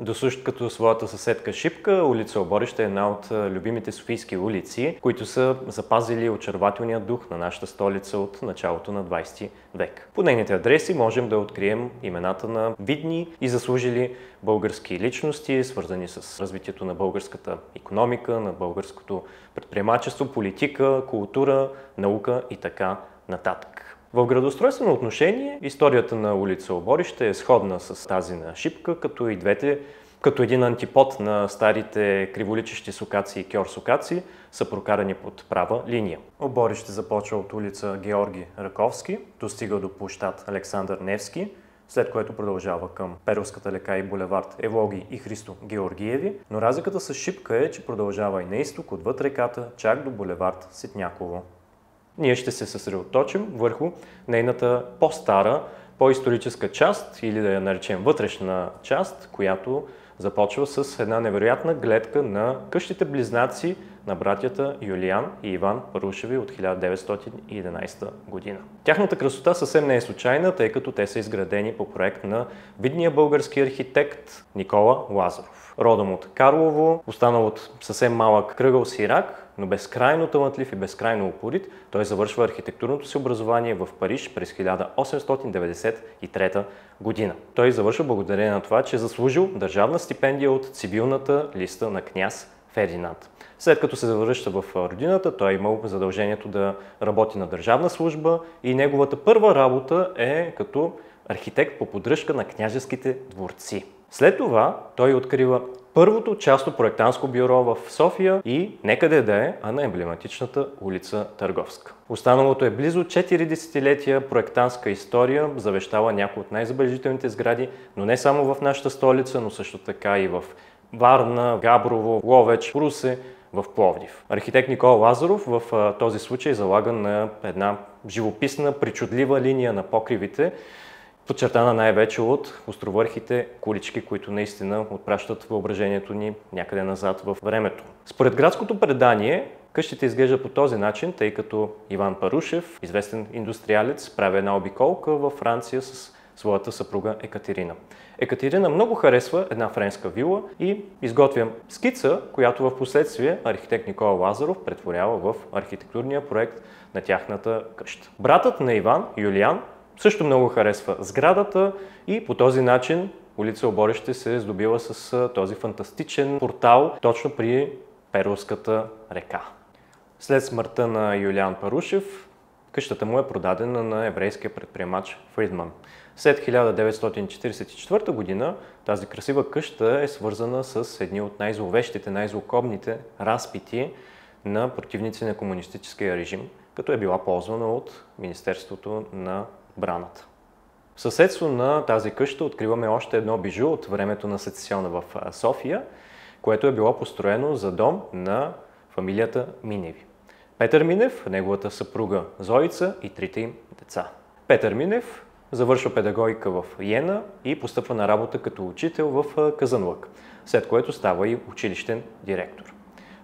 Досущ като своята съседка Шипка, улица Оборище е една от любимите софийски улици, които са запазили очарователния дух на нашата столица от началото на 20 век. По нейните адреси можем да открием имената на видни и заслужили български личности, свързани с развитието на българската икономика, на българското предприемачество, политика, култура, наука и така нататък. В градоустройствено отношение историята на улица Оборище е сходна с тази на Шипка, като и двете, като един антипод на старите криволичещи сокаци и кьорсокаци, са прокарани под права линия. Оборище започва от улица Георги Раковски, достига до площад Александър Невски, след което продължава към Перовската лека и булевард Евлоги и Христо Георгиеви, но разликата с Шипка е, че продължава и на изток отвъд реката, чак до булевард Ситняково. Ние ще се съсредоточим върху нейната по-стара, по-историческа част, или да я наречем вътрешна част, която започва с една невероятна гледка на къщите близнаци на братята Юлиан и Иван Парушеви от 1911 година. Тяхната красота съвсем не е случайна, тъй като те са изградени по проект на видния български архитект Никола Лазаров. Родом от Карлово, останал от съвсем малък кръгъл сирак, но безкрайно талантлив и безкрайно упорит, той завършва архитектурното си образование в Париж през 1893 година. Той завършва благодарение на това, че е заслужил държавна стипендия от цивилната листа на княз Фердинанд. След като се завръща в родината, той е имал задължението да работи на държавна служба и неговата първа работа е като архитект по поддръжка на княжеските дворци. След това той открива първото частно проектантско бюро в София и некъде да е, а на емблематичната улица Търговска. Останалото е близо 4 десетилетия проектантска история, завещала някои от най-забележителните сгради, но не само в нашата столица, но също така и в Варна, Габрово, Ловеч, Русе, в Пловдив. Архитект Никола Лазаров в този случай залага на една живописна, причудлива линия на покривите, подчертана най-вече от островърхите кулички, които наистина отпращат въображението ни някъде назад в времето. Според градското предание, къщите изглежда по този начин, тъй като Иван Парушев, известен индустриалец, прави една обиколка във Франция с своята съпруга Екатерина. Екатерина много харесва една френска вила и изготвя скица, която в последствие архитект Никола Лазаров претворява в архитектурния проект на тяхната къща. Братът на Иван, Юлиан, също много харесва сградата и по този начин улица Оборище се здобила с този фантастичен портал точно при Перовската река. След смъртта на Юлиан Парушев, къщата му е продадена на еврейския предприемач Фридман. След 1944 година тази красива къща е свързана с едни от най-зловещите, най-злокобните разпити на противници на комунистическия режим, като е била ползвана от Министерството на отбраната. В съседство на тази къща откриваме още едно бижу от времето на сецесиона в София, което е било построено за дом на фамилията Миневи. Петър Минев, неговата съпруга Зоица и трите им деца. Петър Минев завършва педагогика в Йена и постъпва на работа като учител в Казанлък, след което става и училищен директор.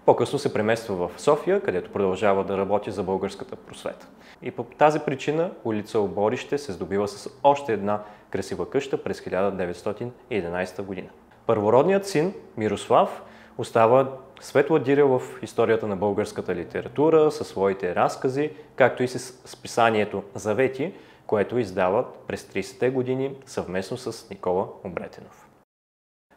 По-късно се премества в София, където продължава да работи за българската просвета. И по тази причина улица Оборище се здобива с още една красива къща през 1911 година. Първородният син, Мирослав, остава светла диря в историята на българската литература със своите разкази, както и с списанието Завети, което издават през 30-те години съвместно с Никола Обретенов.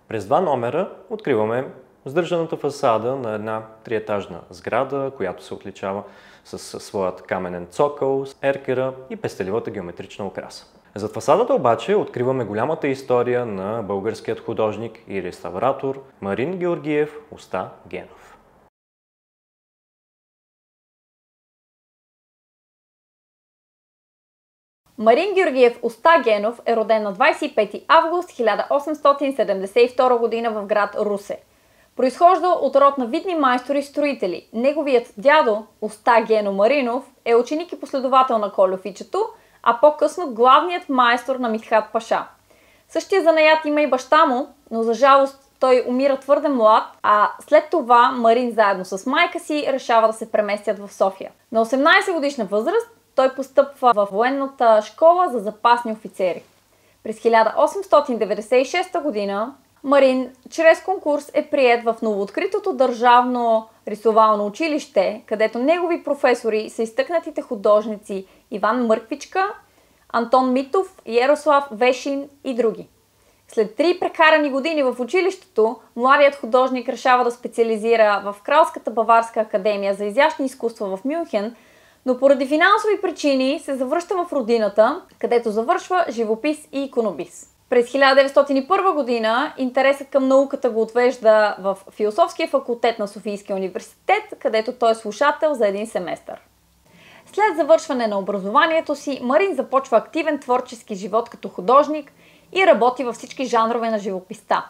През два номера откриваме сдържаната фасада на една триетажна сграда, която се отличава със своят каменен цокъл, с еркера и пестеливата геометрична украса. Зад фасадата обаче откриваме голямата история на българският художник и реставратор Марин Георгиев Уста Генов. Марин Георгиев Уста Генов е роден на 25 август 1872 г. в град Русе. Произхожда от род на видни майстори-строители. Неговият дядо, Уста Гено Маринов, е ученик и последовател на Кольо Фичето, а по-късно главният майстор на Митхат Паша. Същия занаят има и баща му, но за жалост той умира твърде млад, а след това Марин заедно с майка си решава да се преместят в София. На 18 годишна възраст той постъпва в военната школа за запасни офицери. През 1896 година Марин чрез конкурс е приет в новооткритото държавно рисувално училище, където негови професори са изтъкнатите художници Иван Мърквичка, Антон Митов, Ярослав Вешин и други. След 3 прекарани години в училището, младият художник решава да специализира в Кралската баварска академия за изящни изкуства в Мюнхен, но поради финансови причини се завръща в родината, където завършва живопис и иконопис. През 1901 година интересът към науката го отвежда в Философския факултет на Софийския университет, където той е слушател за един семестър. След завършване на образованието си, Марин започва активен творчески живот като художник и работи във всички жанрове на живописта.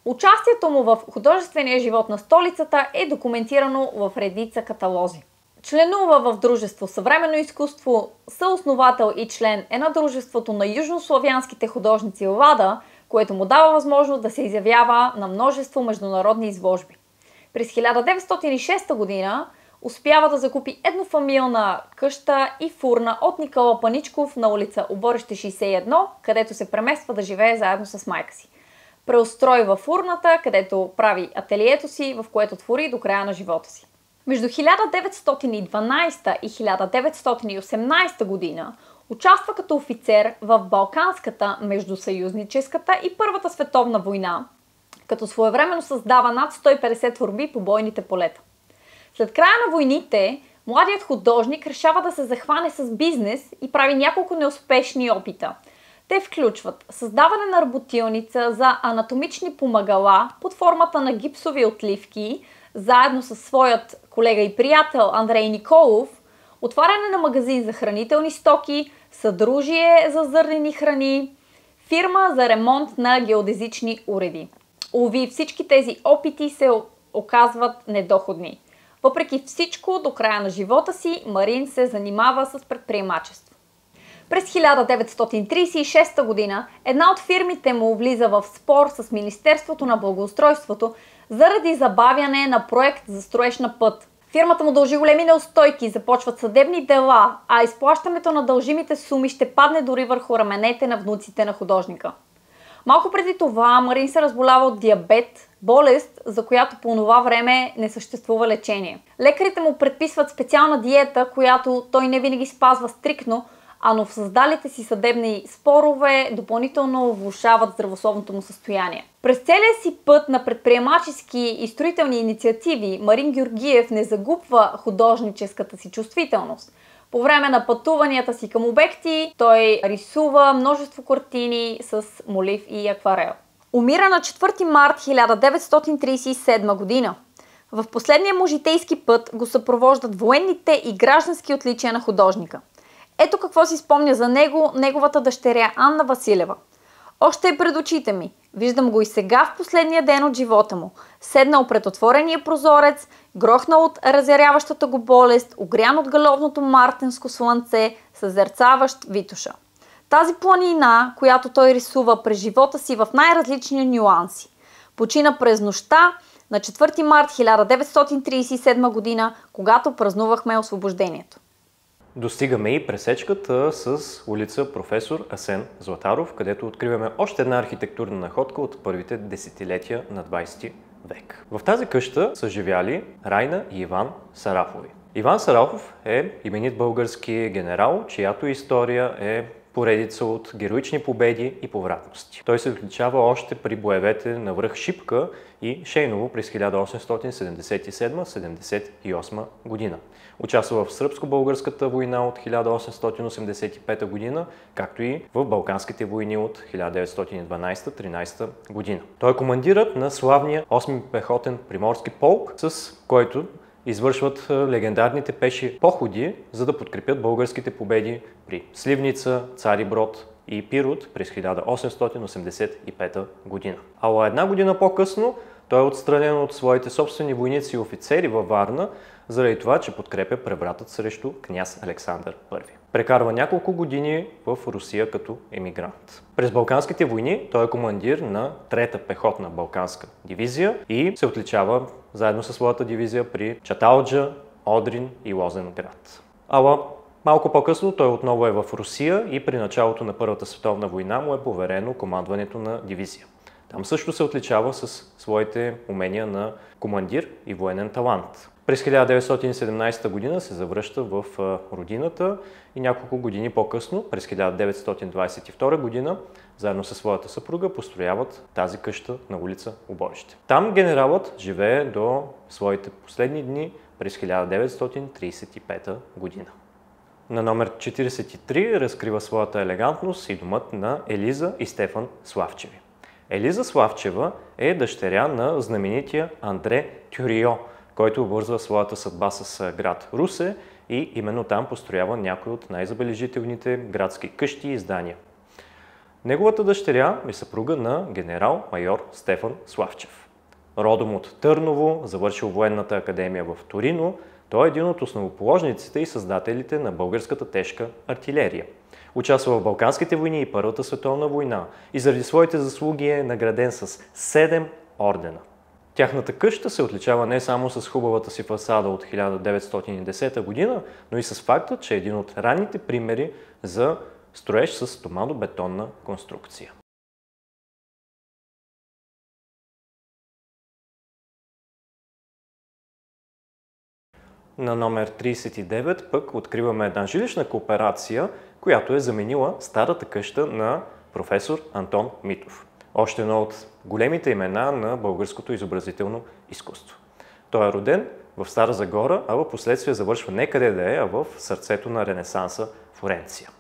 Участието му в художествения живот на столицата е документирано в редица каталози. Членува в Дружество Съвременно изкуство, съосновател и член е на Дружеството на южнославянските художници ЛАДА, което му дава възможност да се изявява на множество международни изложби. През 1906 година успява да закупи еднофамилна къща и фурна от Никола Паничков на улица Оборище 61, където се премества да живее заедно с майка си. Преустройва фурната, където прави ателието си, в което твори до края на живота си. Между 1912 и 1918 година участва като офицер в Балканската, Междусъюзническата и Първата световна война, като своевременно създава над 150 творби по бойните полета. След края на войните, младият художник решава да се захване с бизнес и прави няколко неуспешни опита. Те включват създаване на работилница за анатомични помагала под формата на гипсови отливки, заедно със своят колега и приятел Андрей Николов, отваряне на магазин за хранителни стоки, съдружие за зърнени храни, фирма за ремонт на геодезични уреди. Уви, всички тези опити се оказват недоходни. Въпреки всичко, до края на живота си Марин се занимава с предприемачество. През 1936 година една от фирмите му влиза в спор с Министерството на благоустройството заради забавяне на проект за строеж на път. Фирмата му дължи големи неустойки, започват съдебни дела, а изплащането на дължимите суми ще падне дори върху раменете на внуците на художника. Малко преди това Марин се разболява от диабет, болест, за която по това време не съществува лечение. Лекарите му предписват специална диета, която той не винаги спазва стриктно, но в създалите си съдебни спорове допълнително влошават здравословното му състояние. През целия си път на предприемачески и строителни инициативи Марин Георгиев не загубва художническата си чувствителност. По време на пътуванията си към обекти той рисува множество картини с молив и акварел. Умира на 4 март 1937 година. В последния му житейски път го съпровождат военните и граждански отличия на художника. Ето какво си спомня за него неговата дъщеря Анна Василева. Още е пред очите ми. Виждам го и сега в последния ден от живота му. Седнал пред отворения прозорец, грохнал от разяряващата го болест, огрян от галовното мартенско слънце, съзерцаващ Витоша. Тази планина, която той рисува през живота си в най-различни нюанси. Почина през нощта на 4 март 1937 година, когато празнувахме освобождението. Достигаме и пресечката с улица Професор Асен Златаров, където откриваме още една архитектурна находка от първите десетилетия на 20 век. В тази къща са живяли Райна и Иван Сарафови. Иван Сарафов е именит български генерал, чиято история е поредица от героични победи и повратности. Той се отличава още при боевете на връх Шипка и Шейново през 1877-78 година. Участва в Сръбско-българската война от 1885 година, както и в Балканските войни от 1912-13 година. Той е командирът на славния 8-ми пехотен приморски полк, с който извършват легендарните пеши походи, за да подкрепят българските победи при Сливница, Цариброд и Пирот през 1885 година. А една година по-късно той е отстранен от своите собствени войници и офицери във Варна, заради това, че подкрепя превратът срещу княз Александър I. Прекарва няколко години в Русия като емигрант. През Балканските войни той е командир на 3-та пехотна балканска дивизия и се отличава заедно със своята дивизия при Чаталджа, Одрин и Лозенград. Малко по-късно той отново е в Русия и при началото на Първата световна война му е поверено командването на дивизия. Там също се отличава с своите умения на командир и военен талант. През 1917 година се завръща в родината и няколко години по-късно, през 1922 година, заедно със своята съпруга построяват тази къща на улица Оборище. Там генералът живее до своите последни дни през 1935 година. На номер 43 разкрива своята елегантност и домът на Елиза и Стефан Славчеви. Елиза Славчева е дъщеря на знаменития Андре Тюрио, който обвързва своята съдба с град Русе и именно там построява някои от най-забележителните градски къщи и здания. Неговата дъщеря е съпруга на генерал-майор Стефан Славчев. Родом от Търново, завършил военната академия в Торино, той е един от основоположниците и създателите на българската тежка артилерия. Участва в Балканските войни и Първата световна война и заради своите заслуги е награден с 7 ордена. Тяхната къща се отличава не само с хубавата си фасада от 1910 година, но и с факта, че е един от ранните примери за строеж с стоманобетонна конструкция. На номер 39 пък откриваме една жилищна кооперация, която е заменила старата къща на професор Антон Митов. Още едно от големите имена на българското изобразително изкуство. Той е роден в Стара Загора, а в последствие завършва не къде да е, а в сърцето на Ренесанса Флоренция.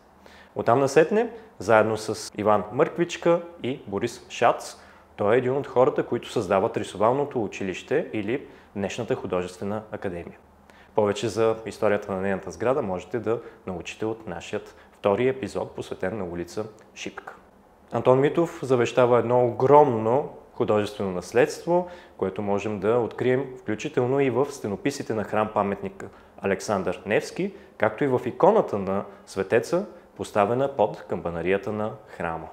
Оттам насетне, заедно с Иван Мърквичка и Борис Шац, той е един от хората, които създават рисувалното училище или днешната художествена академия. Повече за историята на нейната сграда можете да научите от нашия втори епизод, посветен на улица Шипка. Антон Митов завещава едно огромно художествено наследство, което можем да открием включително и в стенописите на храм-паметника Александър Невски, както и в иконата на светеца, поставена под камбанарията на храма.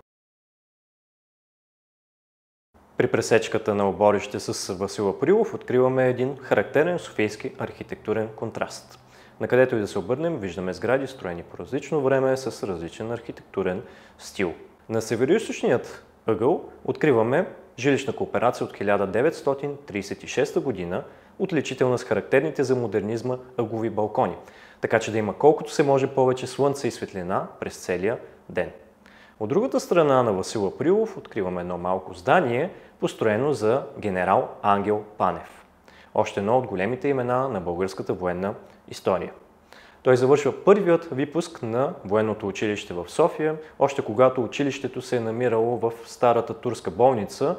При пресечката на Оборище с Васил Априлов откриваме един характерен софийски архитектурен контраст. Накъдето и да се обърнем, виждаме сгради, строени по различно време, с различен архитектурен стил. На североизточният ъгъл откриваме жилищна кооперация от 1936 година, отличителна с характерните за модернизма ъглови балкони, така че да има колкото се може повече слънце и светлина през целия ден. От другата страна на Васил Априлов откриваме едно малко здание, построено за генерал Ангел Панев. Още едно от големите имена на българската военна история. Той завършва първият випуск на военното училище в София, още когато училището се е намирало в старата турска болница,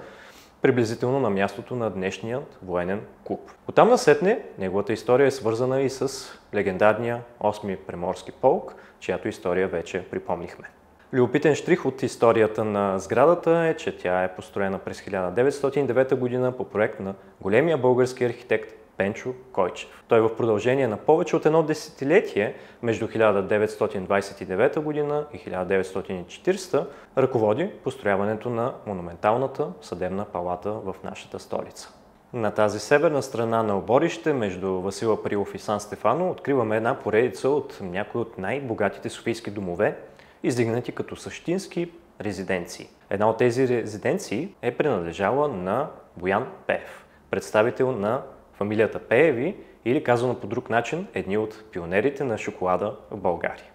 приблизително на мястото на днешният военен клуб. Оттам насетне неговата история е свързана и с легендарния 8-ми Приморски полк, чиято история вече припомнихме. Любопитен щрих от историята на сградата е, че тя е построена през 1909 година по проект на големия български архитект Пенчо Койчев. Той в продължение на повече от едно десетилетие, между 1929 година и 1940, ръководи построяването на монументалната съдебна палата в нашата столица. На тази северна страна на Оборище, между Васил Априлов и Сан Стефано, откриваме една поредица от някои от най-богатите софийски домове, издигнати като същински резиденции. Една от тези резиденции е принадлежала на Боян Пеев, представител на фамилията Пееви или, казано по друг начин, едни от пионерите на шоколада в България.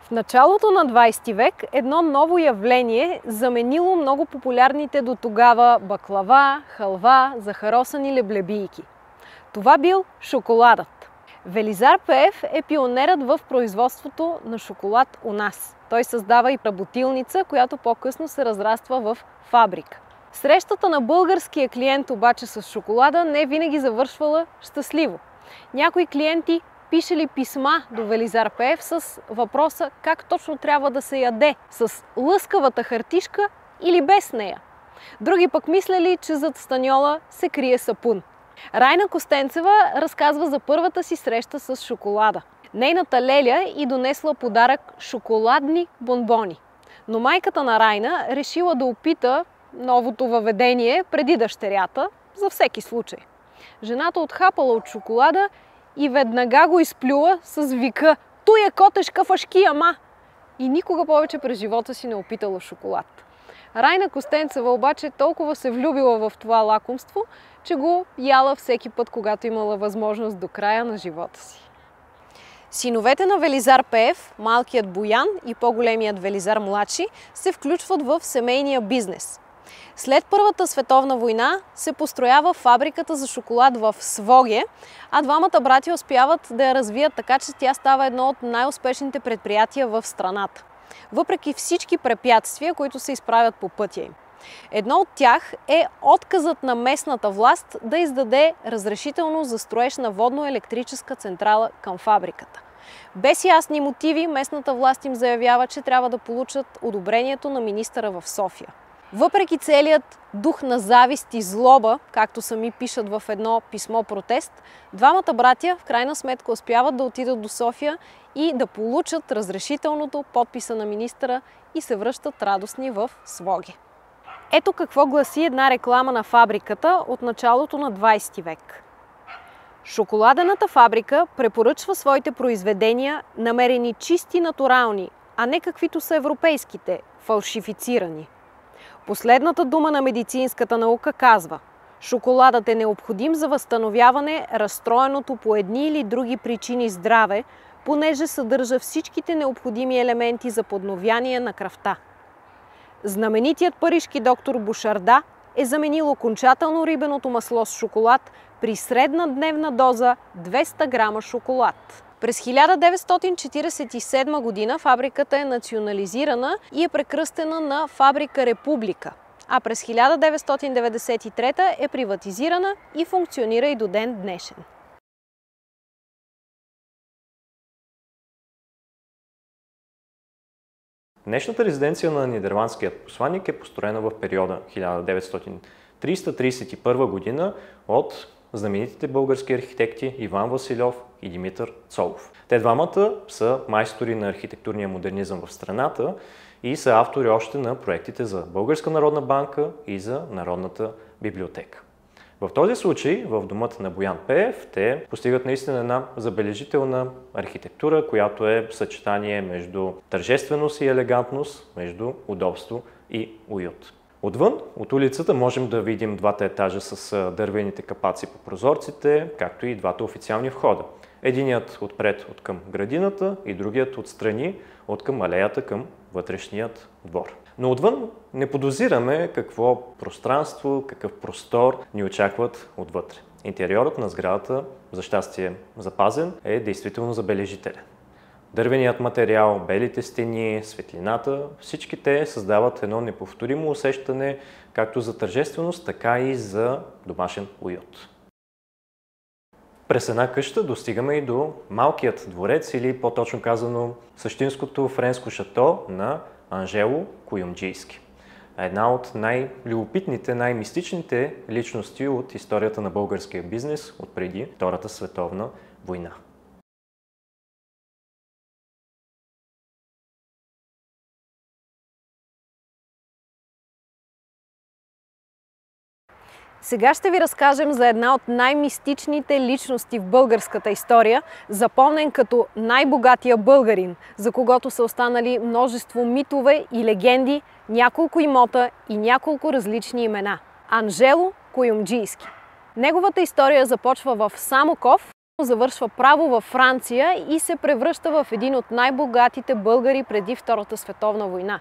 В началото на 20 век едно ново явление заменило много популярните до тогава баклава, халва, захаросани леблебийки. Това бил шоколадът. Велизар Пеев е пионерът в производството на шоколад у нас. Той създава и работилница, която по-късно се разраства в фабрика. Срещата на българския клиент обаче с шоколада не винаги завършвала щастливо. Някои клиенти пишели писма до Велизар Пеев с въпроса как точно трябва да се яде, с лъскавата хартишка или без нея. Други пък мислели, че зад станьола се крие сапун. Райна Костенцева разказва за първата си среща с шоколада. Нейната леля й донесла подарък шоколадни бонбони. Но майката на Райна решила да опита новото въведение преди дъщерята, за всеки случай. Жената отхапала от шоколада и веднага го изплюла с вика: Той е котешка фашки, ама! И никога повече през живота си не опитала шоколад. Райна Костенцева обаче толкова се влюбила в това лакомство, че го яла всеки път, когато имала възможност до края на живота си. Синовете на Велизар Пеев, малкият Боян и по-големият Велизар младши, се включват в семейния бизнес. След Първата световна война се построява фабриката за шоколад в Своге, а двамата брати успяват да я развият така, че тя става едно от най-успешните предприятия в страната. Въпреки всички препятствия, които се изправят по пътя им. Едно от тях е отказът на местната власт да издаде разрешително за строеж на водно-електрическа централа към фабриката. Без ясни мотиви, местната власт им заявява, че трябва да получат одобрението на министъра в София. Въпреки целият дух на завист и злоба, както сами пишат в едно писмо-протест, двамата братя в крайна сметка успяват да отидат до София и да получат разрешителното, подписа на министъра и се връщат радостни в Своге. Ето какво гласи една реклама на фабриката от началото на 20 век. Шоколадената фабрика препоръчва своите произведения, намерени чисти натурални, а не каквито са европейските, фалшифицирани. Последната дума на медицинската наука казва: шоколадът е необходим за възстановяване разстроеното по едни или други причини здраве, понеже съдържа всичките необходими елементи за подновяние на кръвта. Знаменитият парижки доктор Бушарда е заменил окончателно рибеното масло с шоколад при средна дневна доза 200 грама шоколад. През 1947 година фабриката е национализирана и е прекръстена на Фабрика Република, а през 1993 е приватизирана и функционира и до ден днешен. Днешната резиденция на нидерландският посланник е построена в периода 1930-31 година от знаменитите български архитекти Иван Василев и Димитър Цолов. Те двамата са майстори на архитектурния модернизъм в страната и са автори още на проектите за Българска народна банка и за Народната библиотека. В този случай, в домът на Боян Пеев, те постигат наистина една забележителна архитектура, която е съчетание между тържественост и елегантност, между удобство и уют. Отвън, от улицата, можем да видим двата етажа с дървените капаци по прозорците, както и двата официални входа. Единият отпред от към градината и другият отстрани от към алеята към вътрешният двор. Но отвън не подозираме какво пространство, какъв простор ни очакват отвътре. Интериорът на сградата, за щастие запазен, е действително забележителен. Дървеният материал, белите стени, светлината, всички те създават едно неповторимо усещане както за тържественост, така и за домашен уют. През една къща достигаме и до малкият дворец, или по-точно казано същинското френско шато на Анжело Куюмджийски. Една от най-любопитните, най-мистичните личности от историята на българския бизнес от преди Втората световна война. Сега ще ви разкажем за една от най-мистичните личности в българската история, запомнен като най-богатия българин, за когото са останали множество митове и легенди, няколко имота и няколко различни имена. Анжело Куюмджийски. Неговата история започва в Самоков, завършва право във Франция и се превръща в един от най-богатите българи преди Втората световна война.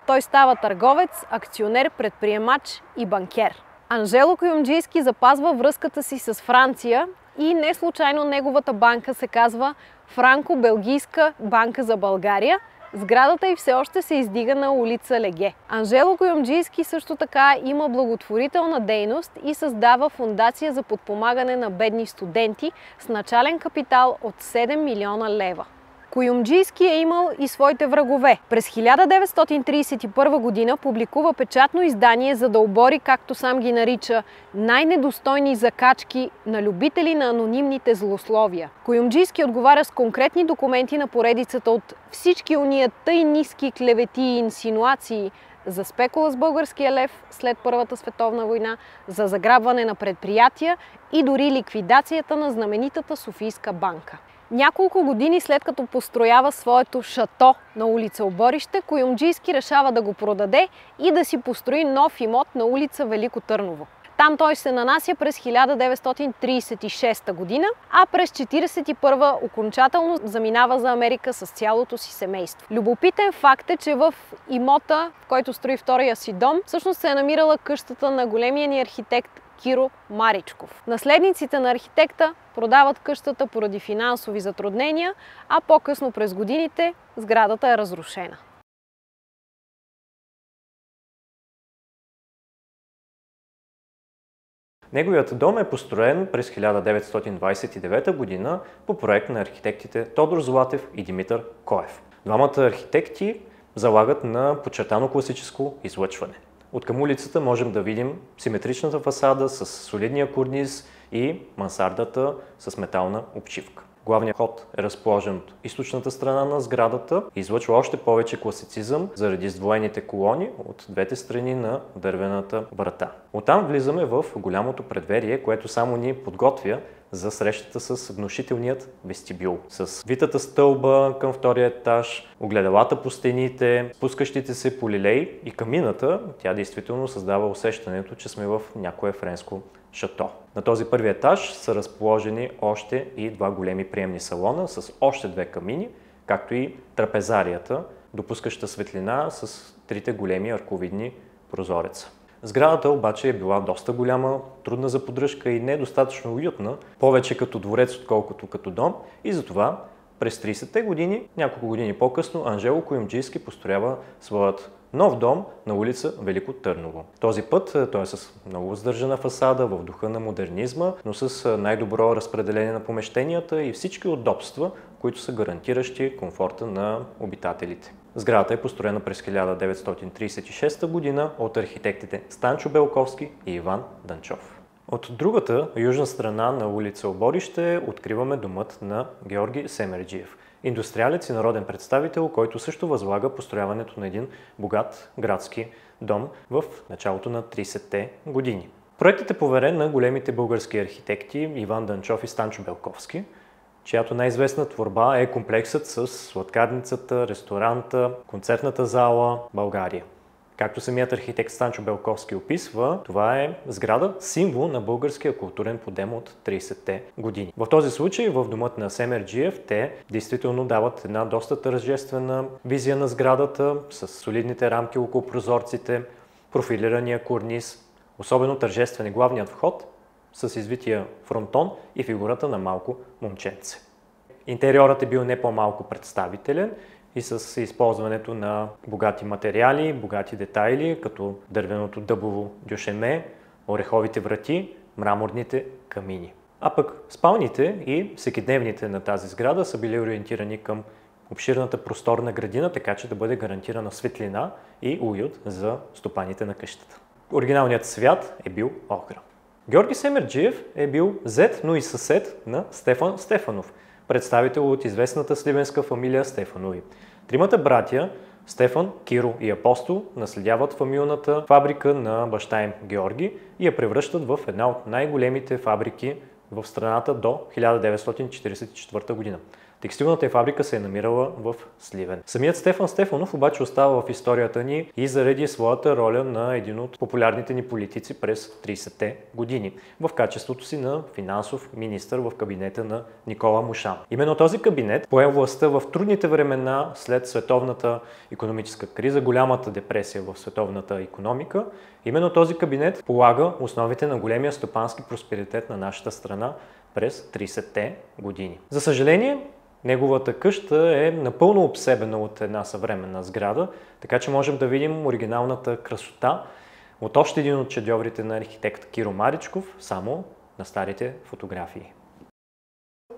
Той става търговец, акционер, предприемач и банкер. Анжело Куюмджийски запазва връзката си с Франция и не случайно неговата банка се казва Франко-Белгийска банка за България. Сградата й все още се издига на улица Леге. Анжело Куюмджийски също така има благотворителна дейност и създава фондация за подпомагане на бедни студенти с начален капитал от 7 милиона лева. Куюмджийски е имал и своите врагове. През 1931 година публикува печатно издание, за да обори, както сам ги нарича, най-недостойни закачки на любители на анонимните злословия. Куюмджийски отговаря с конкретни документи на поредицата от всички уния тъй ниски клевети и инсинуации за спекула с българския лев след Първата световна война, за заграбване на предприятия и дори ликвидацията на знаменитата Софийска банка. Няколко години след като построява своето шато на улица Оборище, Куюмджийски решава да го продаде и да си построи нов имот на улица Велико Търново. Там той се нанася през 1936 година, а през 1941 окончателно заминава за Америка с цялото си семейство. Любопитен факт е, че в имота, в който строи втория си дом, всъщност се е намирала къщата на големия ни архитект Киро Маричков. Наследниците на архитекта продават къщата поради финансови затруднения, а по-късно през годините сградата е разрушена. Неговият дом е построен през 1929 година по проект на архитектите Тодор Златев и Димитър Коев. Двамата архитекти залагат на подчертано класическо излъчване. Откъм улицата можем да видим симетричната фасада с солидния корниз и мансардата с метална обшивка. Главният вход е разположен от източната страна на сградата и излъчва още повече класицизъм заради сдвоените колони от двете страни на дървената врата. Оттам влизаме в голямото предверие, което само ни подготвя за срещата с внушителният вестибюл. С витата стълба към втория етаж, огледалата по стените, спускащите се полилей и камината, тя действително създава усещането, че сме в някое френско шато. На този първи етаж са разположени още и два големи приемни салона с още две камини, както и трапезарията, допускаща светлина с трите големи арковидни прозореца. Сградата обаче е била доста голяма, трудна за поддръжка и недостатъчно уютна, повече като дворец, отколкото като дом, и затова през 30-те години, няколко години по-късно, Анжело Куюмджийски построява своят нов дом на улица Велико Търново. Този път той е с много въздържана фасада, в духа на модернизма, но с най-добро разпределение на помещенията и всички удобства, които са гарантиращи комфорта на обитателите. Сградата е построена през 1936 година от архитектите Станчо Белковски и Иван Данчов. От другата, южна страна на улица Оборище, откриваме домът на Георги Семерджиев, индустриалец и народен представител, който също възлага построяването на един богат градски дом в началото на 30-те години. Проектът е поверен на големите български архитекти Иван Данчов и Станчо Белковски, чиято най-известна творба е комплексът с сладкарницата, ресторанта, концертната зала България. Както самият архитект Станчо Белковски описва, това е сграда символ на българския културен подем от 30-те години. В този случай в домът на Семерджиев те действително дават една доста тържествена визия на сградата с солидните рамки около прозорците, профилирания корниз, особено тържествен е главният вход с извития фронтон и фигурата на малко момченце. Интериорът е бил не по-малко представителен и с използването на богати материали, богати детайли, като дървеното дъбово дюшеме, ореховите врати, мраморните камини. А пък спалните и всекидневните на тази сграда са били ориентирани към обширната просторна градина, така че да бъде гарантирана светлина и уют за стопаните на къщата. Оригиналният цвят е бил охра. Георги Семерджиев е бил зет, но и съсед на Стефан Стефанов, представител от известната сливенска фамилия Стефанови. Тримата братя, Стефан, Киро и Апостол, наследяват фамилната фабрика на баща им Георги и я превръщат в една от най-големите фабрики в страната до 1944 година. Текстилната фабрика се е намирала в Сливен. Самият Стефан Стефанов обаче остава в историята ни и заради своята роля на един от популярните ни политици през 30-те години, в качеството си на финансов министър в кабинета на Никола Мушан. Именно този кабинет пое властта в трудните времена след световната икономическа криза, голямата депресия в световната икономика. Именно този кабинет полага основите на големия стопански просперитет на нашата страна през 30-те години. За съжаление, неговата къща е напълно обсебена от една съвременна сграда, така че можем да видим оригиналната красота от още един от шедьоврите на архитект Киро Маричков, само на старите фотографии.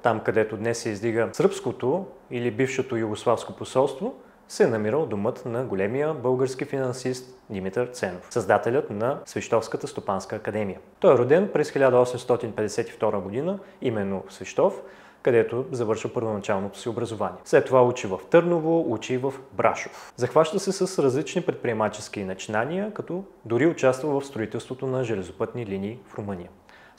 Там, където днес се издига сръбското или бившето югославско посолство, се е намирал домът на големия български финансист Димитър Ценов, създателят на Свищовската стопанска академия. Той е роден през 1852 година, именно в Свищов, където завършва първоначалното си образование. След това учи в Търново, учи в Брашов. Захваща се с различни предприемачески начинания, като дори участва в строителството на железопътни линии в Румъния.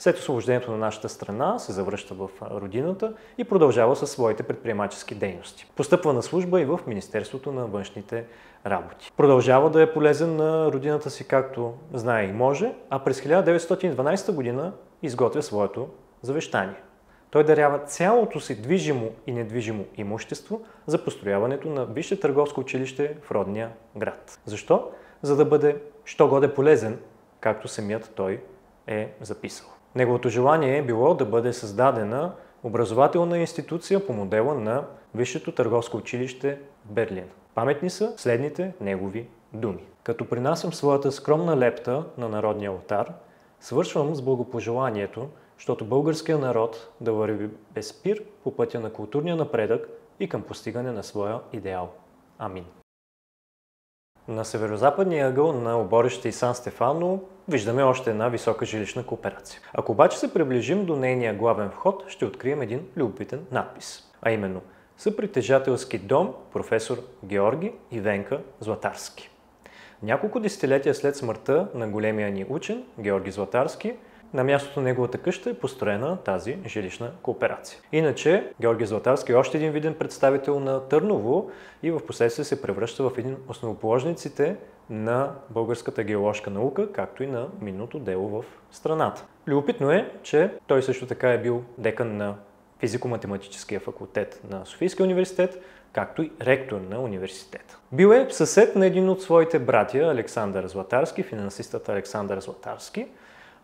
След освобождението на нашата страна се завръща в родината и продължава със своите предприемачески дейности. Постъпва на служба и в Министерството на външните работи. Продължава да е полезен на родината си както знае и може, а през 1912 година изготвя своето завещание. Той дарява цялото си движимо и недвижимо имущество за построяването на Висше търговско училище в родния град. Защо? За да бъде що-годе полезен, както самият той е записал. Неговото желание е било да бъде създадена образователна институция по модела на Висшето търговско училище в Берлин. Паметни са следните негови думи. Като принасям своята скромна лепта на народния олтар, свършвам с благопожеланието, защото българският народ да върви без спир по пътя на културния напредък и към постигане на своя идеал. Амин. На северозападния ъгъл на оборище и Сан Стефано виждаме още една висока жилищна кооперация. Ако обаче се приближим до нейния главен вход, ще открием един любопитен надпис, а именно съпритежателски дом професор Георги и Венка Златарски. Няколко десетилетия след смъртта на големия ни учен Георги Златарски, на мястото на неговата къща е построена тази жилищна кооперация. Иначе Георги Златарски е още един виден представител на Търново и в последствие се превръща в един основоположниците на българската геоложка наука, както и на минното дело в страната. Любопитно е, че той също така е бил декан на физико-математическия факултет на Софийския университет, както и ректор на университета. Бил е съсед на един от своите братя Александър Златарски, финансистът Александър Златарски,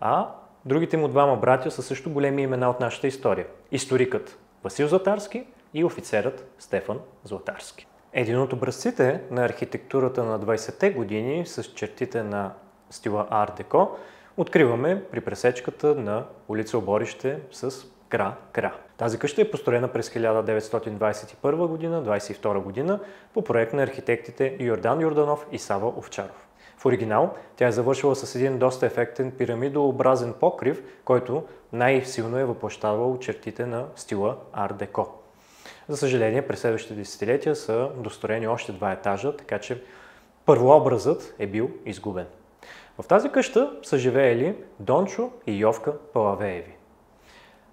а другите му двама братя са също големи имена от нашата история. Историкът Васил Златарски и офицерът Стефан Златарски. Един от образците на архитектурата на 20-те години с чертите на стила Art Deco откриваме при пресечката на улица Оборище с Кра. Тази къща е построена през 1921 година, 22 година по проект на архитектите Йордан Йорданов и Сава Овчаров. В оригинал тя е завършила с един доста ефектен пирамидообразен покрив, който най-силно е въплъщавал чертите на стила Art Deco. За съжаление, през следващите десетилетия са достроени още два етажа, така че първообразът е бил изгубен. В тази къща са живеели Дончо и Йовка Палавееви.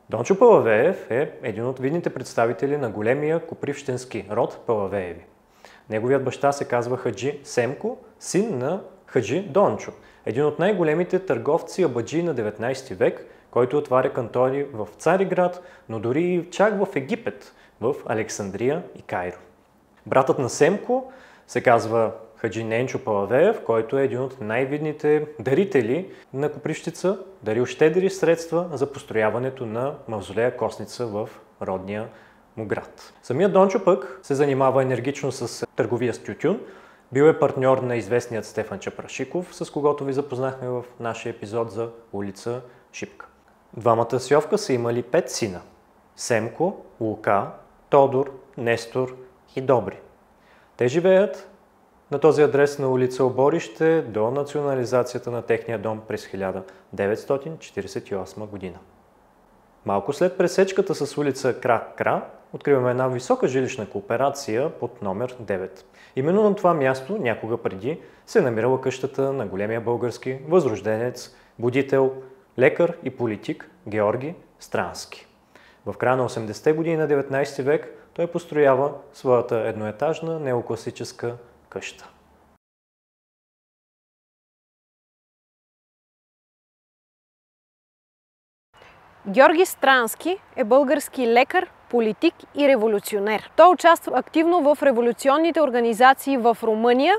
Дончо Палавеев е един от видните представители на големия копривщенски род Палавееви. Неговият баща се казва Хаджи Семко, син на Хаджи Дончо, един от най-големите търговци абаджии на 19 век, който отваря кантори в Цариград, но дори и чак в Египет, в Александрия и Кайро. Братът на Семко се казва Хаджи Ненчо Палавеев, който е един от най-видните дарители на Копривщица, дарил щедри средства за построяването на мавзолея Костница в родния му град. Самият Дончо пък се занимава енергично с търговия с тютюн. Бил е партньор на известният Стефан Чапрашиков, с когото ви запознахме в нашия епизод за улица Шипка. Двамата с Йовка са имали 5 сина – Семко, Лука, Тодор, Нестор и Добри. Те живеят на този адрес на улица Оборище до национализацията на техния дом през 1948 година. Малко след пресечката с улица Кра откриваме една висока жилищна кооперация под номер 9. Именно на това място, някога преди, се намирала къщата на големия български възрожденец, будител, лекар и политик Георги Странски. В края на 80-те години на 19 век той построява своята едноетажна неокласическа къща. Георги Странски е български лекар, политик и революционер. Той участва активно в революционните организации в Румъния.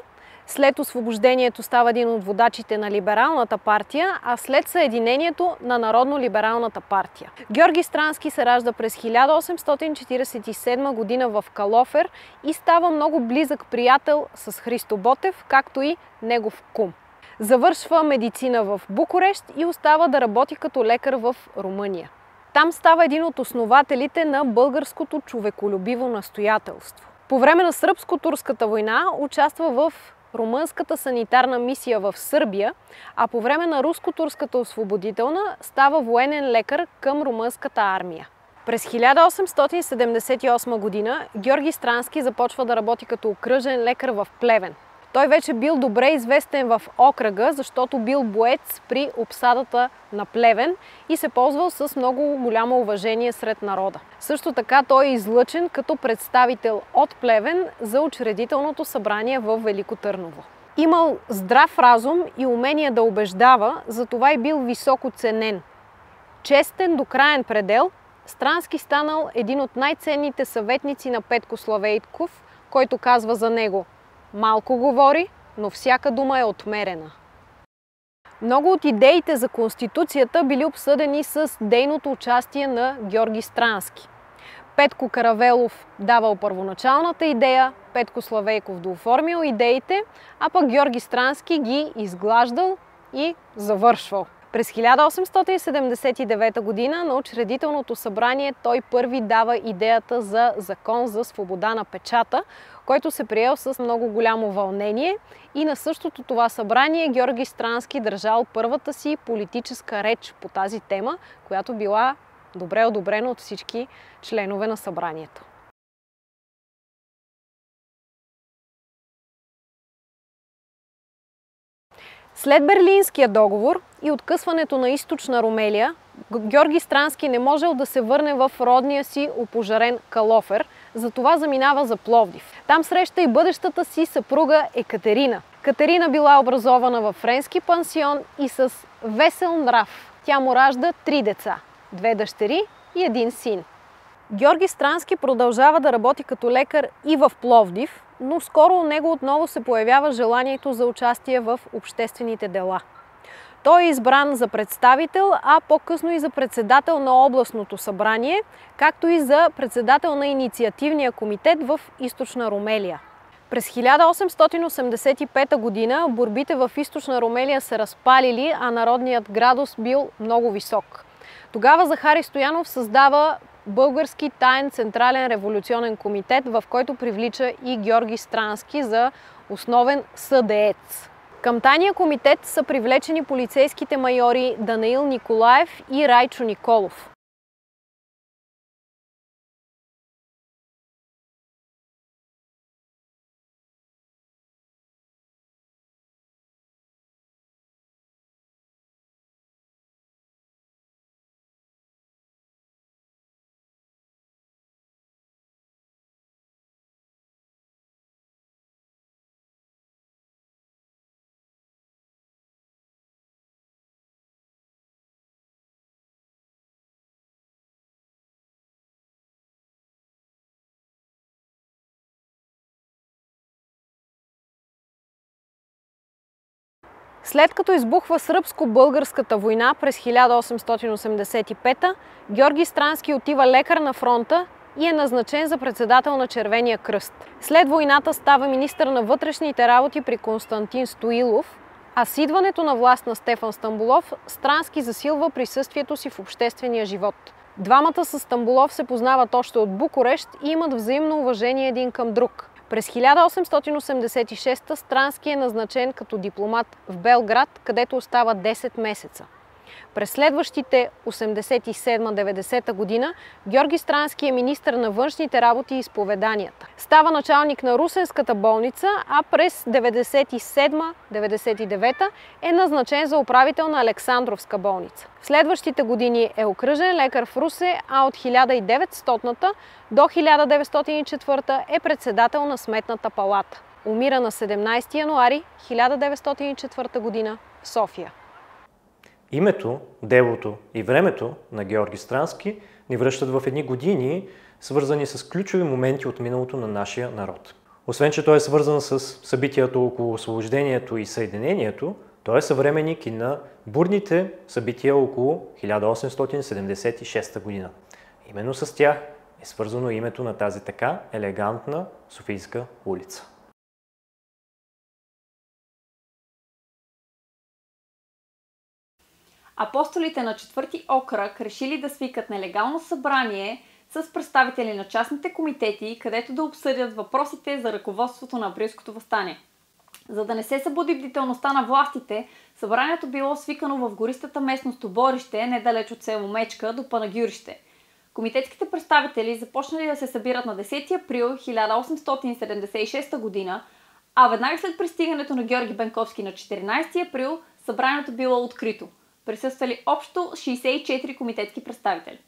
След освобождението става един от водачите на Либералната партия, а след съединението на Народно-либералната партия. Георги Странски се ражда през 1847 година в Калофер и става много близък приятел с Христо Ботев, както и негов кум. Завършва медицина в Букурещ и остава да работи като лекар в Румъния. Там става един от основателите на българското човеколюбиво настоятелство. По време на Сръбско-турската война участва в румънската санитарна мисия в Сърбия, а по време на Руско-турската освободителна става военен лекар към румънската армия. През 1878 година Георги Странски започва да работи като окръжен лекар в Плевен. Той вече бил добре известен в окръга, защото бил боец при обсадата на Плевен и се ползвал с много голямо уважение сред народа. Също така той е излъчен като представител от Плевен за учредителното събрание в Велико Търново. Имал здрав разум и умение да убеждава, затова и бил високо ценен. Честен до краен предел, Странски станал един от най-ценните съветници на Петко Славейков, който казва за него: малко говори, но всяка дума е отмерена. Много от идеите за Конституцията били обсъдени с дейното участие на Георги Странски. Петко Каравелов давал първоначалната идея, Петко Славейков дооформил идеите, а пък Георги Странски ги изглаждал и завършвал. През 1879 година на учредителното събрание той първи дава идеята за закон за свобода на печата, който се приел с много голямо вълнение, и на същото това събрание Георги Странски държал първата си политическа реч по тази тема, която била добре одобрена от всички членове на събранието. След Берлинския договор и откъсването на източна Румелия, Георги Странски не можел да се върне в родния си опожарен Калофер, затова заминава за Пловдив. Там среща и бъдещата си съпруга Екатерина. Катерина била образована във френски пансион и с весел нрав. Тя му ражда 3 деца – 2 дъщери и 1 син. Георги Странски продължава да работи като лекар и в Пловдив, но скоро у него отново се появява желанието за участие в обществените дела. Той е избран за представител, а по-късно и за председател на областното събрание, както и за председател на инициативния комитет в Източна Румелия. През 1885 година борбите в Източна Румелия се разпалили, а народният градус бил много висок. Тогава Захари Стоянов създава Български таен централен революционен комитет, в който привлича и Георги Странски за основен съдеец. Към тайния комитет са привлечени полицейските майори Данаил Николаев и Райчо Николов. След като избухва Сръбско-българската война през 1885, Георги Странски отива лекар на фронта и е назначен за председател на Червения кръст. След войната става министър на вътрешните работи при Константин Стоилов, а с идването на власт на Стефан Стамболов, Странски засилва присъствието си в обществения живот. Двамата с Стамболов се познават още от Букурещ и имат взаимно уважение един към друг. През 1886 Странски е назначен като дипломат в Белград, където остава 10 месеца. През следващите 87-90 година Георги Странски е министър на външните работи и изповеданията. Става началник на Русенската болница, а през 97-99 е назначен за управител на Александровска болница. В следващите години е окръжен лекар в Русе, а от 1900 до 1904 е председател на Сметната палата. Умира на 17 януари 1904 година в София. Името, делото и времето на Георги Странски ни връщат в едни години, свързани с ключови моменти от миналото на нашия народ. Освен че той е свързан с събитията около освобождението и съединението, той е съвременник и на бурните събития около 1876 година. Именно с тях е свързано името на тази така елегантна Софийска улица. Апостолите на 4-ти окръг решили да свикат нелегално събрание с представители на частните комитети, където да обсъдят въпросите за ръководството на априлското въстание. За да не се събуди бдителността на властите, събранието било свикано в гористата местност Оборище, недалеч от село Мечка, до Панагюрище. Комитетските представители започнали да се събират на 10 април 1876 година, А веднага след пристигането на Георги Бенковски на 14 април, събранието било открито. Присъствали общо 64 комитетски представители.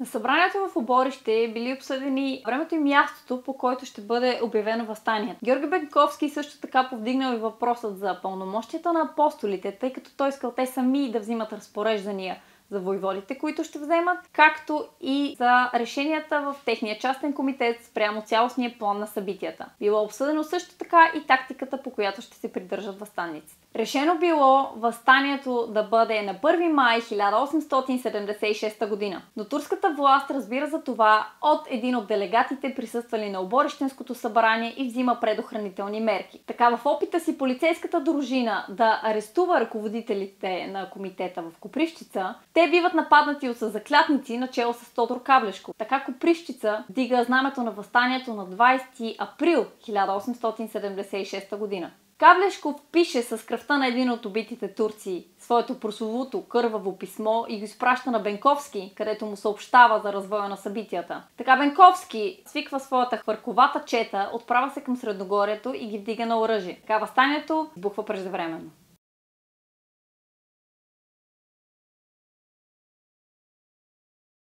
На събранието в Оборище били обсъдени времето и мястото, по който ще бъде обявено въстанието. Георги Бенковски също така повдигнал и въпросът за пълномощията на апостолите, тъй като той искал те сами да взимат разпореждания за войводите, които ще вземат, както и за решенията в техния частен комитет спрямо цялостния план на събитията. Било обсъдено също така и тактиката, по която ще се придържат въстаниците. Решено било въстанието да бъде на 1 май 1876 година. Но турската власт разбира за това от един от делегатите, присъствали на Оборищенското събрание, и взима предохранителни мерки. Така в опита си полицейската дружина да арестува ръководителите на комитета в Копривщица, те биват нападнати от съзаклятници начело с Тодор Каблешков. Така Копривщица дига знамето на въстанието на 20 април 1876 година. Каблешков пише с кръвта на един от убитите турци своето прословуто кърваво писмо и го изпраща на Бенковски, където му съобщава за развоя на събитията. Така Бенковски свиква своята хвърковата чета, отправя се към Средногорието и ги вдига на оръжие. Така въстанието избухва преждевременно.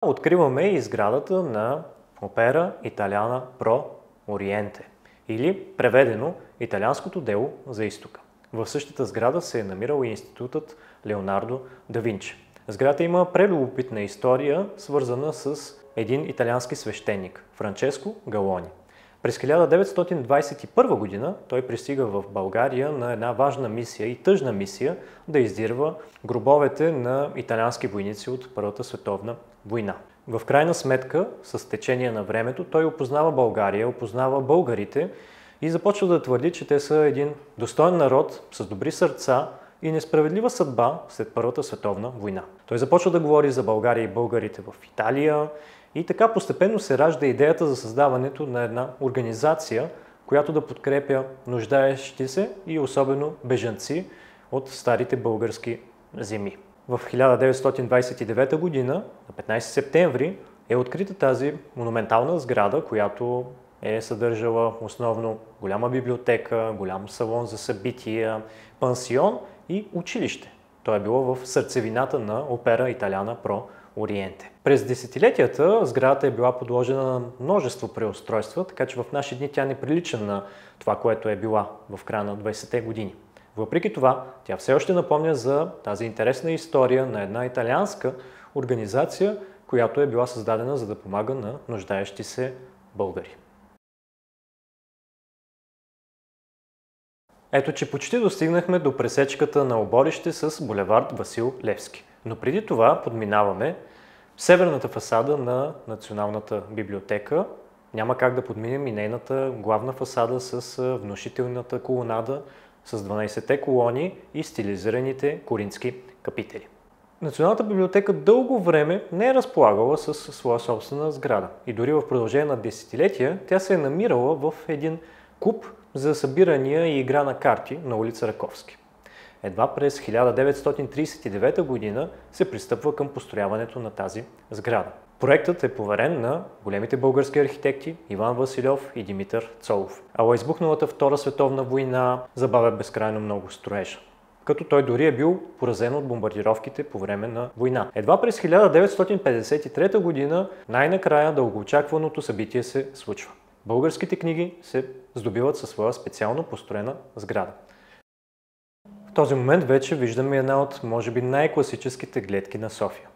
Откриваме и сградата на Опера Италиана про Ориенте, или преведено Италианското дело за изтока. В същата сграда се е намирал и институтът Леонардо да Винчи. Сградата има прелюбопитна история, свързана с един италиански свещеник – Франческо Галони. През 1921 година той пристига в България на една важна мисия и тъжна мисия да издирва гробовете на италиански войници от Първата световна война. В крайна сметка, с течение на времето, той опознава България, опознава българите и започва да твърди, че те са един достоен народ с добри сърца и несправедлива съдба след Първата световна война. Той започва да говори за България и българите в Италия и така постепенно се ражда идеята за създаването на една организация, която да подкрепя нуждаещи се и особено бежанци от старите български земи. В 1929 година, на 15 септември, е открита тази монументална сграда, която е съдържала основно голяма библиотека, голям салон за събития, пансион и училище. То е било в сърцевината на Опера Италиана про Ориенте. През десетилетията сградата е била подложена на множество преустройства, така че в наши дни тя не прилича на това, което е била в края на 20-те години. Въпреки това, тя все още напомня за тази интересна история на една италианска организация, която е била създадена за да помага на нуждаещи се българи. Ето, че почти достигнахме до пресечката на Оборище с булевард Васил Левски. Но преди това подминаваме северната фасада на Националната библиотека. Няма как да подминем и нейната главна фасада с внушителната колонада с 12-те колони и стилизираните коринтски капители. Националната библиотека дълго време не е разполагала с своя собствена сграда и дори в продължение на десетилетия тя се е намирала в един клуб за събирания и игра на карти на улица Раковски. Едва през 1939 година се пристъпва към построяването на тази сграда. Проектът е поверен на големите български архитекти Иван Василев и Димитър Цолов. Ала избухналата Втора световна война забавя безкрайно много строежа, като той дори е бил поразен от бомбардировките по време на война. Едва през 1953 година най-накрая дългоочакваното събитие се случва. Българските книги се здобиват със своя специално построена сграда. В този момент вече виждаме една от, може би, най-класическите гледки на София.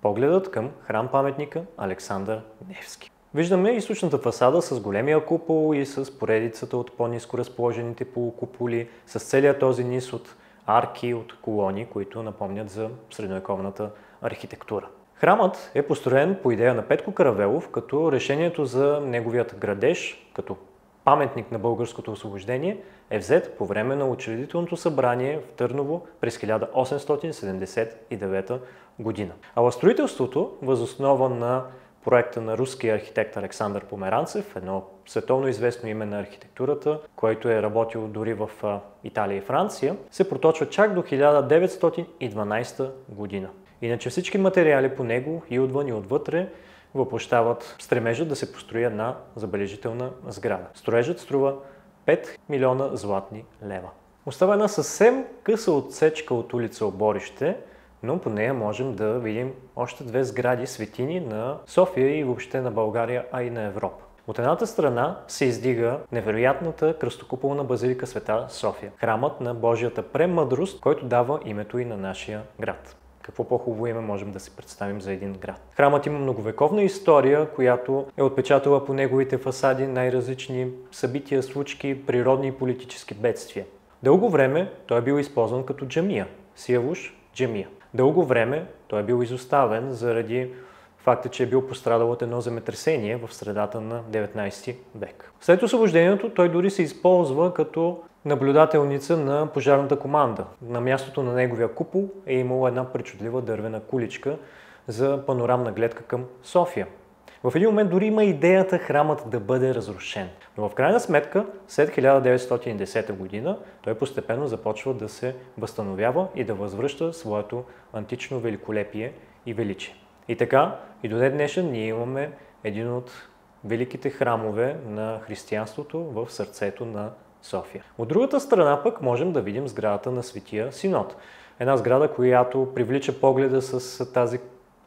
Погледът към храм-паметника Александър Невски. Виждаме източната фасада с големия купол и с поредицата от по-ниско разположените полукуполи, с целият този низ от арки, от колони, които напомнят за средновековната архитектура. Храмът е построен по идея на Петко Каравелов, като решението за неговият градеж, като паметник на българското освобождение, е взет по време на учредителното събрание в Търново през 1879 година. А строителството, въз основа на проекта на руския архитект Александър Померанцев, едно световно известно име на архитектурата, който е работил дори в Италия и Франция, се проточва чак до 1912 година. Иначе всички материали по него и отвън и отвътре въплъщават стремежа да се построи една забележителна сграда. Строежът струва 5 милиона златни лева. Остава една съвсем къса отсечка от улица Оборище, но по нея можем да видим още две сгради светини на София и въобще на България, а и на Европа. От едната страна се издига невероятната кръстокуполна базилика Света София, храмът на Божията премъдрост, който дава името и на нашия град. Какво по-хубаво име можем да си представим за един град? Храмът има многовековна история, която е отпечатала по неговите фасади най-различни събития, случки, природни и политически бедствия. Дълго време той е бил използван като джамия, Сиявуш джамия. Дълго време той е бил изоставен заради факта, че е бил пострадал от едно земетресение в средата на 19 век. След освобождението той дори се използва като наблюдателница на пожарната команда. На мястото на неговия купол е имала една причудлива дървена куличка за панорамна гледка към София. В един момент дори има идеята храмът да бъде разрушен. Но в крайна сметка, след 1910 година, той постепенно започва да се възстановява и да възвръща своето антично великолепие и величие. И така, и до ден днешен ние имаме един от великите храмове на християнството в сърцето на София. От другата страна пък можем да видим сградата на Светия Синод. Една сграда, която привлича погледа с тази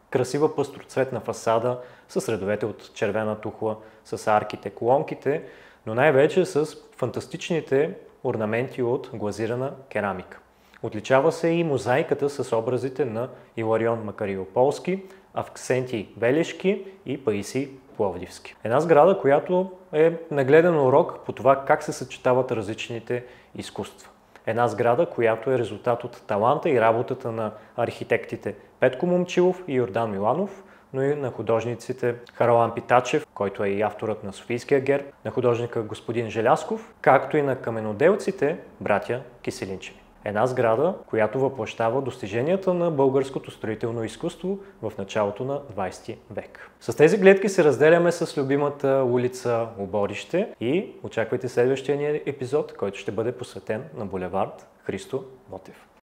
красива пъстроцветна фасада, с редовете от червена тухла, с арките, колонките, но най-вече с фантастичните орнаменти от глазирана керамика. Отличава се и мозайката с образите на Иларион Макариополски, Авксентий Велешки и Паисий Пловдивски. Една сграда, която е нагледан урок по това как се съчетават различните изкуства. Една сграда, която е резултат от таланта и работата на архитектите Петко Момчилов и Йордан Миланов, но и на художниците Харалан Питачев, който е и авторът на Софийския герб, на художника господин Желясков, както и на каменоделците братя Киселинчеви. Една сграда, която въплъщава достиженията на българското строително изкуство в началото на 20 век. С тези гледки се разделяме с любимата улица Оборище и очаквайте следващия ни епизод, който ще бъде посветен на булевард Христо Ботев.